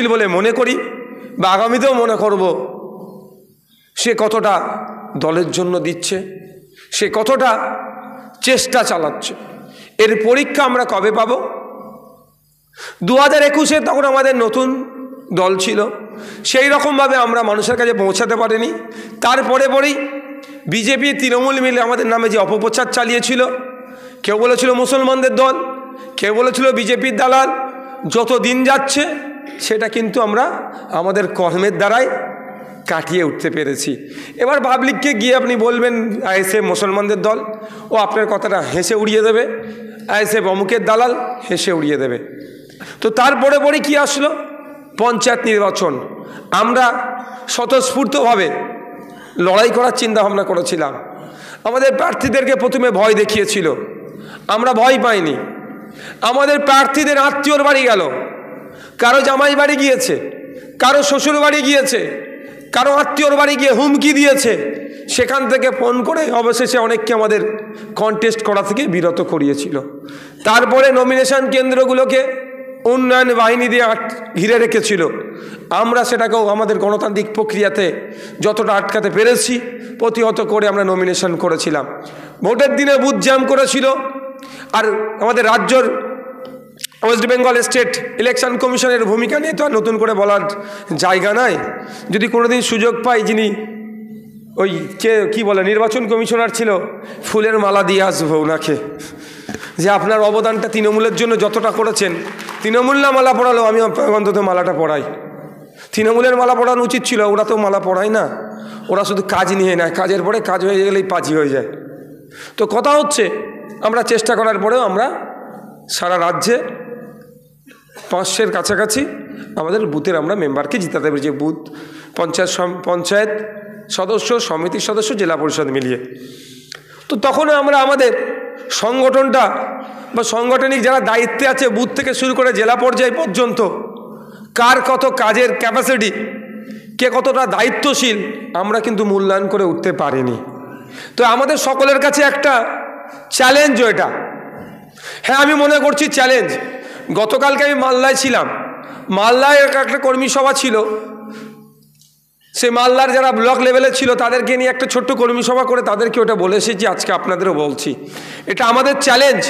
বলে মনে করি বা আগামীতেও মনে করব, সে কতটা দলের জন্য দিচ্ছে, সে কতটা চেষ্টা চালাচ্ছে। এর পরীক্ষা আমরা কবে পাব? 2021-এ তখন আমাদের নতুন দল ছিল, সেই রকমভাবে আমরা মানুষের কাছে পৌঁছাতে পারিনি। তারপরে পরেই বিজেপি তৃণমূল মিলে আমাদের নামে যে অপপ্রচার চালিয়েছিল, কেউ বলেছিল মুসলমানদের দল, কেউ বলেছিল বিজেপির দালাল। যত দিন যাচ্ছে সেটা কিন্তু আমরা আমাদের কর্মের দ্বারাই কাটিয়ে উঠতে পেরেছি। এবার পাবলিককে গিয়ে আপনি বলবেন আইএসএফ মুসলমানদের দল, ও আপনার কথাটা হেসে উড়িয়ে দেবে, আইএসএফ অমুকের দালাল, হেসে উড়িয়ে দেবে। তো তারপরে পরে কি আসলো? পঞ্চায়েত নির্বাচন। আমরা স্বতঃস্ফূর্তভাবে লড়াই করার চিন্তা ভাবনা করেছিলাম। আমাদের প্রার্থীদেরকে প্রথমে ভয় দেখিয়েছিল, আমরা ভয় পাইনি। আমাদের প্রার্থীদের আত্মীয়র বাড়ি গেল, কারো জামাই বাড়ি গিয়েছে, কারো শ্বশুর বাড়ি গিয়েছে, কারো আত্মীয়র বাড়ি গিয়ে হুমকি দিয়েছে। সেখান থেকে ফোন করে অবশেষে অনেককে আমাদের কন্টেস্ট করা থেকে বিরত করিয়েছিল। তারপরে নমিনেশন কেন্দ্রগুলোকে উন্নয়ন বাহিনী দিয়ে ঘিরে রেখেছিল। আমরা সেটাকেও আমাদের গণতান্ত্রিক প্রক্রিয়াতে যতটা আটকাতে পেরেছি প্রতিহত করে আমরা নমিনেশন করেছিলাম। ভোটের দিনে বুথ জ্যাম করেছিল। আর আমাদের রাজ্যর ওয়েস্ট বেঙ্গল স্টেট ইলেকশন কমিশনের ভূমিকা নিয়ে তো আর নতুন করে বলার জায়গা নাই। যদি কোনোদিন সুযোগ পাই, যিনি ওই কি বলে নির্বাচন কমিশনার ছিল, ফুলের মালা দিয়ে আসবো ওনাকে, যে আপনার অবদানটা তৃণমূলের জন্য যতটা করেছেন, তৃণমূল না মালা পড়ালো, আমি অন্তত মালাটা পড়াই। তৃণমূলের মালা পড়ানো উচিত ছিল, ওরা তো মালা পড়ায় না, ওরা শুধু কাজ নিয়ে নেয়, কাজের পরে কাজ হয়ে গেলেই পাজি হয়ে যায়। তো কথা হচ্ছে, আমরা চেষ্টা করার পরেও আমরা সারা রাজ্যে 500-এর কাছাকাছি আমাদের বুথের আমরা মেম্বারকে জিতাতে পেরেছি। বুথ পঞ্চায়েত সদস্য, সমিতির সদস্য, জেলা পরিষদ মিলিয়ে। তো তখন আমরা আমাদের সংগঠনটা বা সাংগঠনিক যারা দায়িত্বে আছে, বুথ থেকে শুরু করে জেলা পর্যায় পর্যন্ত, কার কত কাজের ক্যাপাসিটি, কে কতটা দায়িত্বশীল, আমরা কিন্তু মূল্যায়ন করে উঠতে পারিনি। তো আমাদের সকলের কাছে একটা চ্যালেঞ্জ এটা। হ্যাঁ, আমি মনে করছি চ্যালেঞ্জ। গতকালকে আমি মালদায় ছিলাম, মালদায় একটা কর্মী সভা ছিল। সে মালদার যারা ব্লক লেভেলে ছিল তাদেরকে নিয়ে একটা ছোট্ট কর্মী সভা করে তাদেরকে ওটা বলে এসেছি, আজকে আপনাদেরও বলছি। এটা আমাদের চ্যালেঞ্জ।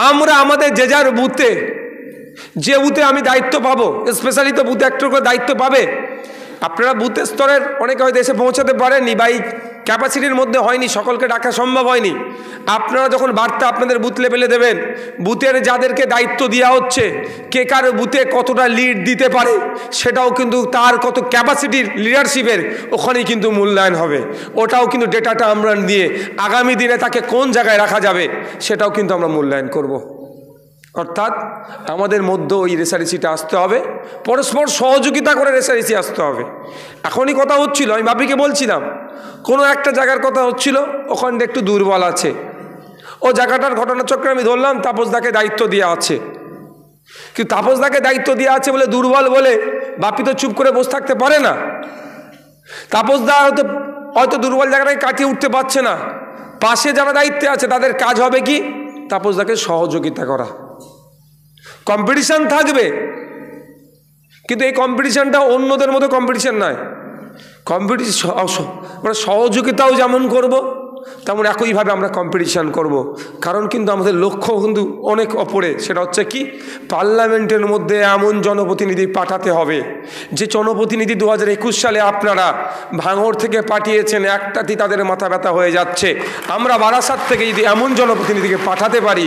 আমরা আমাদের যে যার বুথে, যে বুথে আমি দায়িত্ব পাবো, স্পেশালি তো বুথে একটা করে দায়িত্ব পাবে। আপনারা বুথের স্তরের অনেকে হয়তো এসে পৌঁছাতে পারেননি বা এই ক্যাপাসিটির মধ্যে হয়নি, সকলকে ডাকা সম্ভব হয়নি। আপনারা যখন বার্তা আপনাদের বুথ লেভেলে দেবেন, বুথের যাদেরকে দায়িত্ব দেওয়া হচ্ছে, কে কার বুথে কতটা লিড দিতে পারে, সেটাও কিন্তু তার কত ক্যাপাসিটির লিডারশিপের ওখানেই কিন্তু মূল্যায়ন হবে। ওটাও কিন্তু ডেটাটা আমরা দিয়ে আগামী দিনে তাকে কোন জায়গায় রাখা যাবে সেটাও কিন্তু আমরা মূল্যায়ন করব। অর্থাৎ আমাদের মধ্যে ওই রেসারেসিটা আসতে হবে, পরস্পর সহযোগিতা করে রেসারেসি আসতে হবে। এখনই কথা হচ্ছিল, আমি বাপিকে বলছিলাম, কোনো একটা জায়গার কথা হচ্ছিল, ওখানটা একটু দুর্বল আছে, ও জায়গাটার ঘটনাচক্রে আমি ধরলাম তাপসদাকে দায়িত্ব দেওয়া আছে। কিন্তু তাপসদাকে দায়িত্ব দেওয়া আছে বলে দুর্বল বলে বাপি তো চুপ করে বসে থাকতে পারে না। তাপসদা হয়তো দুর্বল জায়গাটাকে কাটিয়ে উঠতে পারছে না, পাশে যারা দায়িত্বে আছে তাদের কাজ হবে কি, তাপসদাকে সহযোগিতা করা। কম্পিটিশান থাকবে, কিন্তু এই কম্পিটিশানটা অন্যদের মতো কম্পিটিশান নয়। আমরা সহযোগিতাও যেমন করব, তেমন একইভাবে আমরা কম্পিটিশান করব। কারণ কিন্তু আমাদের লক্ষ্য কিন্তু অনেক ওপরে। সেটা হচ্ছে কি, পার্লামেন্টের মধ্যে এমন জনপ্রতিনিধি পাঠাতে হবে যে জনপ্রতিনিধি 2021 সালে আপনারা ভাঙড় থেকে পাঠিয়েছেন, একটাতেই তাদের মাথা ব্যথা হয়ে যাচ্ছে। আমরা বারাসাত থেকে যদি এমন জনপ্রতিনিধিকে পাঠাতে পারি,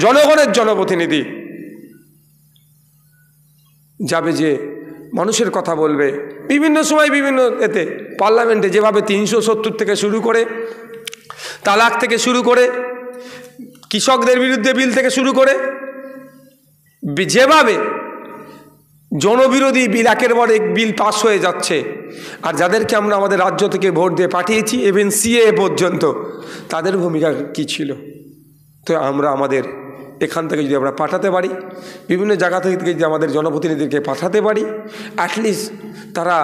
জনগণের জনপ্রতিনিধি যাবে, যে মানুষের কথা বলবে, বিভিন্ন সময় বিভিন্ন এতে পার্লামেন্টে যেভাবে 370 থেকে শুরু করে, তালাক থেকে শুরু করে, কৃষকদের বিরুদ্ধে বিল থেকে শুরু করে, যেভাবে জনবিরোধী বিল একের পর এক বিল পাস হয়ে যাচ্ছে, আর যাদেরকে আমরা আমাদের রাজ্য থেকে ভোট দিয়ে পাঠিয়েছি, ইভেন সিএ পর্যন্ত, তাদের ভূমিকা কি ছিল। তো আমরা আমাদের এখান থেকে যদি আমরা পাঠাতে পারি, বিভিন্ন জায়গা থেকে যদি আমাদের জনপ্রতিনিধিকে পাঠাতে পারি, অ্যাটলিস্ট তারা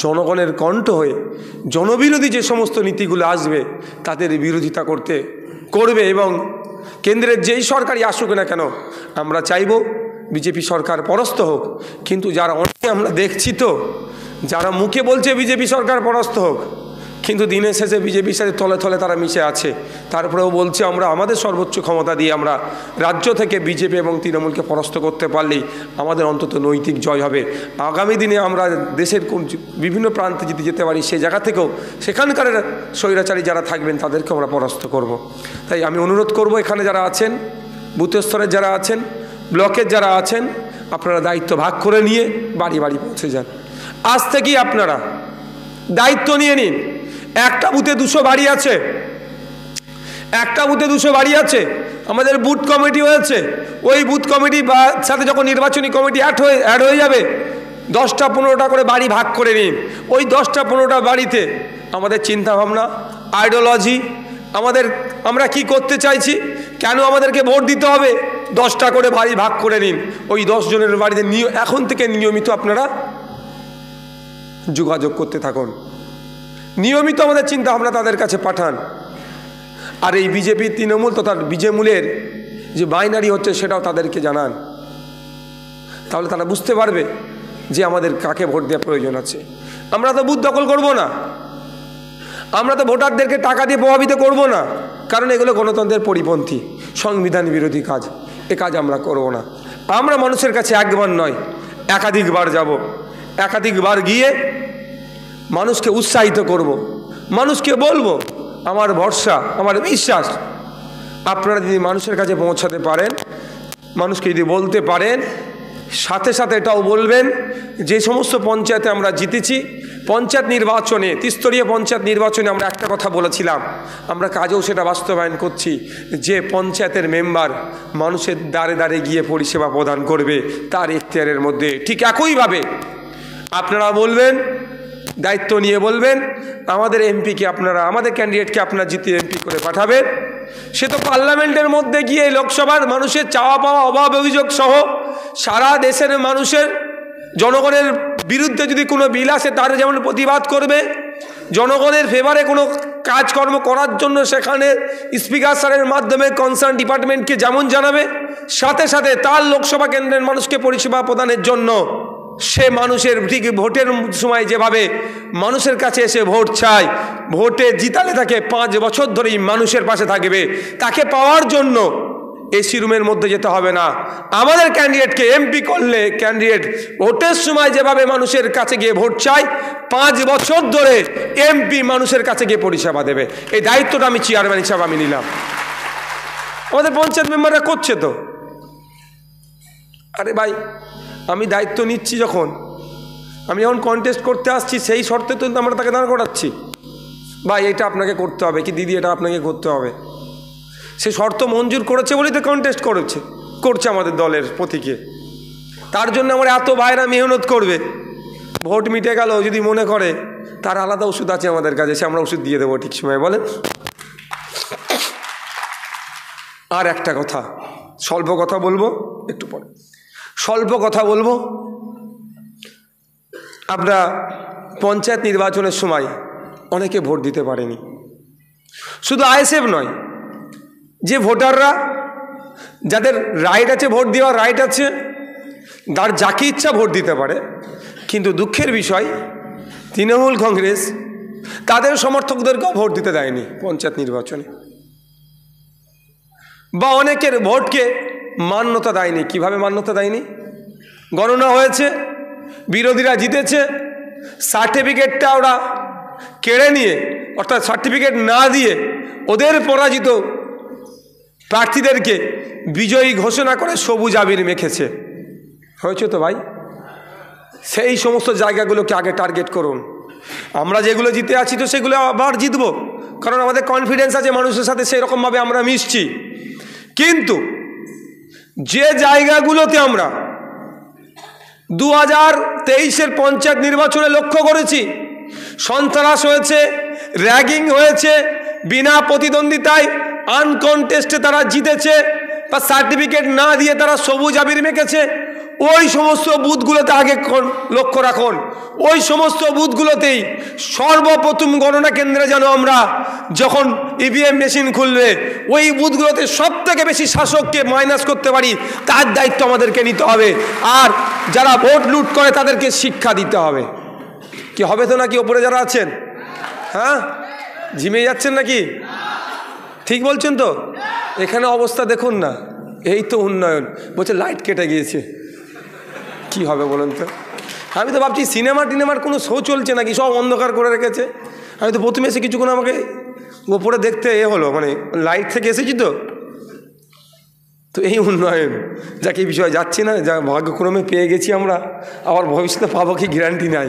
জনগণের কণ্ঠ হয়ে জনবিরোধী যে সমস্ত নীতিগুলো আসবে তাদের বিরোধিতা করবে। এবং কেন্দ্রের যেই সরকারই আসুক না কেন, আমরা চাইব বিজেপি সরকার পরাস্ত হোক, কিন্তু যারা অনেকে আমরা দেখছি তো যারা মুখে বলছে বিজেপি সরকার পরাস্ত হোক, কিন্তু দিনের শেষে বিজেপির সাথে তলে তলে তারা মিশে আছে। তারপরেও বলছে আমরা আমাদের সর্বোচ্চ ক্ষমতা দিয়ে আমরা রাজ্য থেকে বিজেপি এবং তৃণমূলকে পরাস্ত করতে পারলেই আমাদের অন্তত নৈতিক জয় হবে। আগামী দিনে আমরা দেশের বিভিন্ন প্রান্তে যদি যেতে পারি, সেই জায়গা থেকেও সেখানকার স্বৈরাচারী যারা থাকবেন তাদেরকে আমরা পরাস্ত করব। তাই আমি অনুরোধ করব, এখানে যারা আছেন, বুথ স্তরের যারা আছেন, ব্লকের যারা আছেন, আপনারা দায়িত্ব ভাগ করে নিয়ে বাড়ি বাড়ি পৌঁছে যান। আজ থেকেই আপনারা দায়িত্ব নিয়ে নিন। একটা বুথে 200 বাড়ি আছে, একটা বুথে 200 বাড়ি আছে, আমাদের বুথ কমিটি হয়েছে। ওই বুথ কমিটি সাথে যখন নির্বাচনী কমিটি অ্যাড হয়ে যাবে, 10টা 15টা করে বাড়ি ভাগ করে নিন। ওই 10টা 15টা বাড়িতে আমাদের চিন্তাভাবনা, আইডিওলজি, আমরা কি করতে চাইছি, কেন আমাদেরকে ভোট দিতে হবে, 10টা করে বাড়ি ভাগ করে নিন। ওই 10 জনের বাড়িতে এখন থেকে নিয়মিত আপনারা যোগাযোগ করতে থাকুন, নিয়মিত আমাদের চিন্তাভাবনা তাদের কাছে পাঠান। আর এই বিজেপি তৃণমূল তথা বিজেমূলের যে বাইনারি হচ্ছে সেটাও তাদেরকে জানান, তাহলে তারা বুঝতে পারবে যে আমাদের কাকে ভোট দেওয়ার প্রয়োজন আছে। আমরা তো বুথ দখল করব না, আমরা তো ভোটারদেরকে টাকা দিয়ে প্রভাবিত করব না, কারণ এগুলো গণতন্ত্রের পরিপন্থী, সংবিধান বিরোধী কাজ। এ কাজ আমরা করব না। আমরা মানুষের কাছে একবার নয়, একাধিকবার যাব, একাধিকবার গিয়ে মানুষকে উৎসাহিত করব, মানুষকে বলবো আমার ভরসা, আমার বিশ্বাস আপনারা যদি মানুষের কাছে পৌঁছাতে পারেন, মানুষকে যদি বলতে পারেন, সাথে সাথে এটাও বলবেন যে সমস্ত পঞ্চায়েতে আমরা জিতেছি, পঞ্চায়েত নির্বাচনে, ত্রিস্তরীয় পঞ্চায়েত নির্বাচনে আমরা একটা কথা বলেছিলাম, আমরা কাজেও সেটা বাস্তবায়ন করছি, যে পঞ্চায়েতের মেম্বার মানুষের দ্বারে দ্বারে গিয়ে পরিষেবা প্রদান করবে তার এখতিয়ারের মধ্যে। ঠিক একইভাবে আপনারা বলবেন, দায়িত্ব নিয়ে বলবেন আমাদের এমপিকে আপনারা, আমাদের ক্যান্ডিডেটকে আপনারা জিতিয়ে এমপি করে পাঠাবেন। সে তো পার্লামেন্টের মধ্যে গিয়ে লোকসভার মানুষের চাওয়া পাওয়া, অভাব অভিযোগ সহ সারা দেশের মানুষের, জনগণের বিরুদ্ধে যদি কোনো বিল আসে তার যেমন প্রতিবাদ করবে, জনগণের ফেভারে কোনো কাজকর্ম করার জন্য সেখানে স্পিকার স্যারের মাধ্যমে কনসার্ন ডিপার্টমেন্টকে যেমন জানাবে, সাথে সাথে তার লোকসভা কেন্দ্রের মানুষকে পরিষেবা প্রদানের জন্য সে মানুষের ঠিক ভোটের সময় যেভাবে মানুষের কাছে এসে ভোট চায়, ভোটে জিতালে তাকে 5 বছর ধরেই মানুষের পাশে থাকবে। তাকে পাওয়ার জন্য এসি রুমের মধ্যে যেতে হবে না। আমাদের ক্যান্ডিডেটকে এমপি করলে ক্যান্ডিডেট ভোটের সময় যেভাবে মানুষের কাছে গিয়ে ভোট চায়, 5 বছর ধরে এমপি মানুষের কাছে গিয়ে পরিষেবা দেবে। এই দায়িত্বটা আমি চেয়ারম্যান হিসাবে আমি নিলাম। আমাদের পঞ্চায়েত মেম্বাররা করছে তো। আরে ভাই, আমি দায়িত্ব নিচ্ছি যখন, আমি যখন কন্টেস্ট করতে আসছি সেই শর্তে তো আমরা তাকে দাঁড় করাচ্ছি, ভাই এটা আপনাকে করতে হবে, কি দিদি এটা আপনাকে করতে হবে। সে শর্ত মঞ্জুর করেছে বলেই তো কন্টেস্ট করছে আমাদের দলের প্রতীকে। তার জন্য আমার এত ভাইরা মেহনত করবে। ভোট মিটে গেল যদি মনে করে তার আলাদা ওষুধ আছে আমাদের কাছে, সে আমরা ওষুধ দিয়ে দেবো ঠিক সময়। বলেন। আর একটা কথা, স্বল্প কথা বলবো একটু পরে, স্বল্প কথা বলবো। আমরা পঞ্চায়েত নির্বাচনের সময় অনেকে ভোট দিতে পারেনি, শুধু আইএসএফ নয়, যে ভোটাররা যাদের রাইট আছে, ভোট দেওয়ার রাইট আছে, তার যাকে ইচ্ছা ভোট দিতে পারে, কিন্তু দুঃখের বিষয় তৃণমূল কংগ্রেস তাদের সমর্থকদেরকেও ভোট দিতে দেয়নি পঞ্চায়েত নির্বাচনে, বা অনেকের ভোটকে মান্যতা দেয়নি। কিভাবে মান্যতা দেয়নি? গণনা হয়েছে, বিরোধীরা জিতেছে, সার্টিফিকেটটা ওরা কেড়ে নিয়ে, অর্থাৎ সার্টিফিকেট না দিয়ে ওদের পরাজিত প্রার্থীদেরকে বিজয়ী ঘোষণা করে সবুজ আবির মেখেছে। হয়েছে তো ভাই? সেই সমস্ত জায়গাগুলোকে আগে টার্গেট করুন। আমরা যেগুলো জিতে আছি তো সেগুলো আবার জিতবো, কারণ আমাদের কনফিডেন্স আছে, মানুষের সাথে সেই রকমভাবে আমরা মিশছি। কিন্তু যে জায়গাগুলোতে আমরা 2023-এর পঞ্চায়েত নির্বাচনে লক্ষ্য করেছি সন্ত্রাস হয়েছে, র্যাগিং হয়েছে, বিনা প্রতিদ্বন্দ্বিতায় আনকনটেস্টে তারা জিতেছে, বা সার্টিফিকেট না দিয়ে তারা সবুজ আবির মেখেছে, ওই সমস্ত বুথগুলোতে আগে লক্ষ্য রাখুন, ওই সমস্ত বুথগুলোতেই সর্বপ্রথম গণনা কেন্দ্রে যেন আমরা যখন ইভিএম মেশিন খুলবে ওই বুথগুলোতে সব থেকে বেশি শাসককে মাইনাস করতে পারি তার দায়িত্ব আমাদেরকে নিতে হবে। আর যারা ভোট লুট করে তাদেরকে শিক্ষা দিতে হবে। কি হবে তো নাকি ওপরে যারা আছেন? হ্যাঁ, ঝিমিয়ে যাচ্ছেন নাকি? ঠিক বলছেন তো? এখানে অবস্থা দেখুন না, এই তো উন্নয়ন। বলছে লাইট কেটে গিয়েছে, কি হবে বলুন তো? আমি তো ভাবছি সিনেমার কোনো শো চলছে নাকি, সব অন্ধকার করে রেখেছে। আমি তো প্রথমে এসে কিছুক্ষণ আমাকে ওপরে দেখতে হলো, মানে লাইট থেকে এসেছি তো এই উন্নয়ন যাকে এই বিষয়ে যাচ্ছি না, যা ভাগ্যক্রমে পেয়ে গেছি আমরা, আবার ভবিষ্যতে পাবো কি গ্যারান্টি নাই।